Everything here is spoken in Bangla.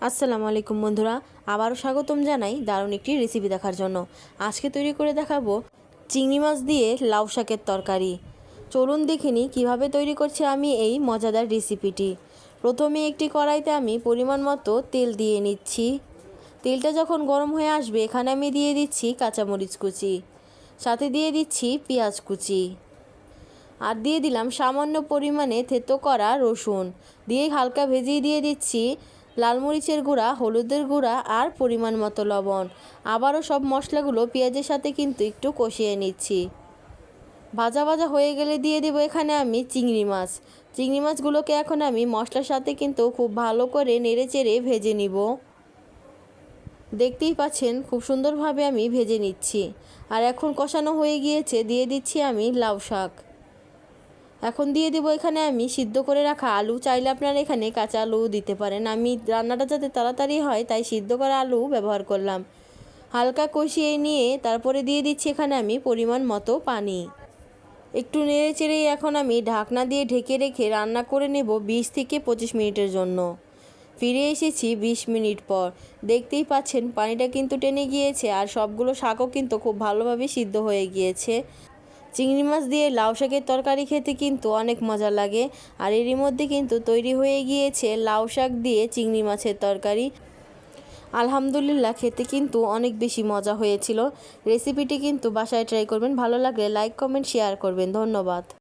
আসসালামু আলাইকুম বন্ধুরা, আবারও স্বাগতম জানাই দারুণ একটি রেসিপি দেখার জন্য। আজকে তৈরি করে দেখাবো চিংড়ি মাছ দিয়ে লাউ শাকের তরকারি। চলুন দেখে নিই কীভাবে তৈরি করছি আমি এই মজাদার রেসিপিটি। প্রথমে একটি কড়াইতে আমি পরিমাণ মতো তেল দিয়ে নিচ্ছি। তেলটা যখন গরম হয়ে আসবে এখানে আমি দিয়ে দিচ্ছি কাঁচামরিচ কুচি, সাথে দিয়ে দিচ্ছি পেঁয়াজ কুচি, আর দিয়ে দিলাম সামান্য পরিমাণে থেতো করা রসুন। দিয়ে হালকা ভেজে দিয়ে দিচ্ছি লাল মরিচের গুঁড়া, হলুদের গুঁড়া আর পরিমাণ মতো লবণ। আবারও সব মশলাগুলো পেঁয়াজের সাথে কিন্তু একটু কষিয়ে নিচ্ছি। ভাজা ভাজা হয়ে গেলে দিয়ে দেবো এখানে আমি চিংড়ি মাছ। চিংড়ি মাছগুলোকে এখন আমি মশলার সাথে কিন্তু খুব ভালো করে নেড়ে চেড়ে ভেজে নিব। দেখতেই পাচ্ছেন খুব সুন্দরভাবে আমি ভেজে নিচ্ছি। আর এখন কষানো হয়ে গিয়েছে, দিয়ে দিচ্ছি আমি লাউ শাক। এখন দিয়ে দেবো এখানে আমি সিদ্ধ করে রাখা আলু। চাইলে আপনারা এখানে কাঁচা আলু দিতে পারেন। আমি রান্নাটা যাতে তাড়াতাড়ি হয় তাই সিদ্ধ করা আলু ব্যবহার করলাম। হালকা কষিয়ে নিয়ে তারপরে দিয়ে দিচ্ছি এখানে আমি পরিমাণ মতো পানি। একটু নেড়ে চেড়ে এখন আমি ঢাকনা দিয়ে ঢেকে রেখে রান্না করে নেব 20 থেকে 25 মিনিটের জন্য। ফিরে এসেছি 20 মিনিট পর। দেখতেই পাচ্ছেন পানিটা কিন্তু টেনে গিয়েছে আর সবগুলো শাকও কিন্তু খুব ভালোভাবে সিদ্ধ হয়ে গিয়েছে। চিংড়ি মাছ দিয়ে লাউ শাকের তরকারি খেতে কিন্তু অনেক মজা লাগে। আর এরই মধ্যে কিন্তু তৈরি হয়ে গিয়েছে লাউ শাক দিয়ে চিংড়ি মাছের তরকারি। আলহামদুলিল্লাহ, খেতে কিন্তু অনেক বেশি মজা হয়েছিল। রেসিপিটি কিন্তু বাসায় ট্রাই করবেন। ভালো লাগলে লাইক, কমেন্ট, শেয়ার করবেন। ধন্যবাদ।